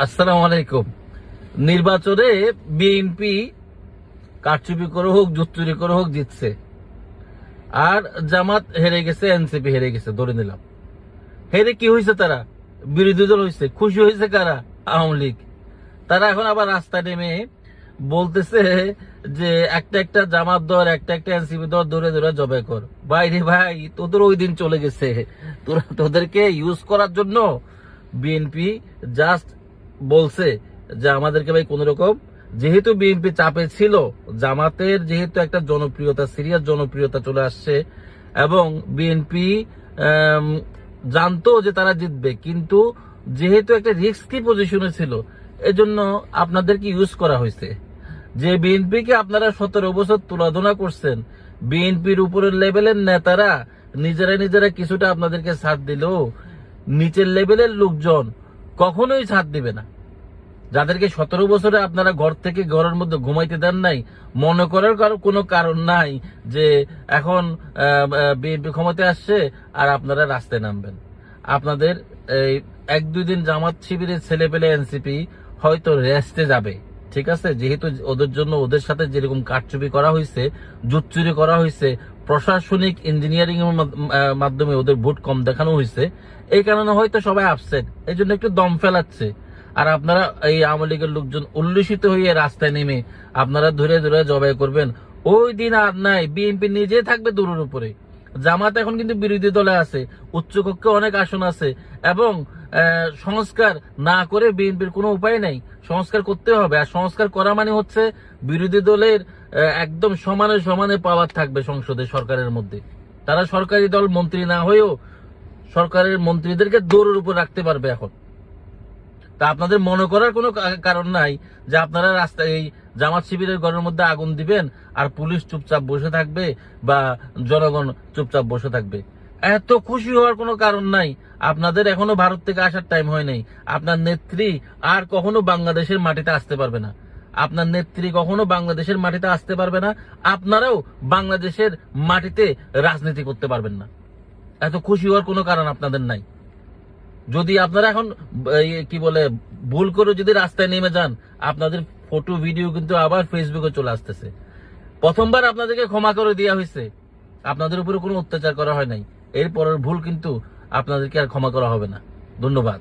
আসসালামু আলাইকুম। নির্বাচনে বিএনপি কারচুপি করে হোক জুট চুরি করে হোক জিতছে, আর জামাত হেরে গেছে, এনসিপি হেরে গেছে ধরে নিলাম। হেরে কি হয়েছে? তারা বিরোধী দল হয়েছে। খুশি হয়েছে কারা? আওয়ামী লীগ। তারা এখন আবার রাস্তায় নেমে বলতেছে যে একটা একটা জামাত দর, একটা একটা এনসিপি দর ধরে ধরে জবাই কর। ভাই রে ভাই, তোদের ওই দিন চলে গেছে। তোদেরকে ইউজ করার জন্য বিএনপি জাস্ট বলছে যে আমাদেরকে ভাই কোন রকম, যেহেতু বিএনপি চাপে ছিল, জামাতের যেহেতু একটা জনপ্রিয়তা, সিরিয়াস জনপ্রিয়তা চলে আসছে, এবং বিএনপি জানতো যে তারা জিতবে, কিন্তু যেহেতু একটা রিস্কি পজিশনে ছিল, এজন্য আপনাদেরকে ইউজ করা হয়েছে। যে বিএনপিকে আপনারা 17 বছর তুলাধনা করছেন, বিএনপির উপরের লেভেলের নেতারা নিজেরা কিছুটা আপনাদেরকে ছাড় দিলেও নিচের লেভেলের লোকজন কখনোই ছাড় দিবে না। যাদেরকে 17 বছরে আপনারা ঘর থেকে ঘরের মধ্যে ঘুমাইতে দেন নাই, মনে করার কোনো কারণ নাই যে এখন বিএনপি ক্ষমতায় আসছে আর আপনারা রাস্তায় নামবেন। আপনাদের এই 1-2 দিন জামাত শিবিরের ছেলে পেলে এনসিপি হয়তো রেস্টে যাবে, ঠিক আছে, যেহেতু ওদের জন্য ওদের সাথে যেরকম কারচুপি করা হয়েছে, জুটচুরি করা হয়েছে, প্রশাসনিক ইঞ্জিনিয়ারিং এর মাধ্যমে ওদের ভোট কম দেখানো হয়েছে, এই কারণে হয়তো সবাই আপসেট, এই জন্য একটু দম ফেলাচ্ছে। আর আপনারা এই আওয়ামী লীগের লোকজন উল্লসিত হয়ে রাস্তায় নেমে আপনারা ধরে ধরে জবাই করবেন। ওই দিন আর নাই, বিএনপি নিজে থাকবে দূরের উপরে। জামাত এখন কিন্তু বিরোধী দলে আছে, উচ্চকক্ষে অনেক আসন আছে, এবং সংস্কার না করে বিএনপির কোনো উপায় নাই। সংস্কার করতে হবে, আর সংস্কার করা মানে হচ্ছে বিরোধী দলের একদম সমানে সমানে পাওয়ার থাকবে সংসদে, সরকারের মধ্যে। তারা সরকারি দল মন্ত্রী না হয়েও সরকারের মন্ত্রীদেরকে দৌড়ের উপর রাখতে পারবে এখন। তা আপনাদের মনে করার কোনো কারণ নাই যে আপনারা রাস্তায় এই জামাত শিবিরের ঘরের মধ্যে আগুন দিবেন আর পুলিশ চুপচাপ বসে থাকবে বা জনগণ চুপচাপ বসে থাকবে। এত খুশি হওয়ার কোনো কারণ নাই। আপনাদের এখনো ভারত থেকে আসার টাইম হয় নাই। আপনার নেত্রী আর কখনো বাংলাদেশের মাটিতে আসতে পারবে না। আপনার নেত্রী কখনো বাংলাদেশের মাটিতে আসতে পারবে না। আপনারাও বাংলাদেশের মাটিতে রাজনীতি করতে পারবেন না। এত খুশি হওয়ার কোনো কারণ আপনাদের নাই। যদি আপনারা এখন কি বলে ভুল করে যদি রাস্তায় নেমে যান, আপনাদের ফটো ভিডিও কিন্তু আবার ফেসবুকে চলে আসতেছে। প্রথমবার আপনাদেরকে ক্ষমা করে দেওয়া হয়েছে, আপনাদের উপরে কোনো অত্যাচার করা হয় নাই। এরপরের ভুল কিন্তু আপনাদেরকে আর ক্ষমা করা হবে না। ধন্যবাদ।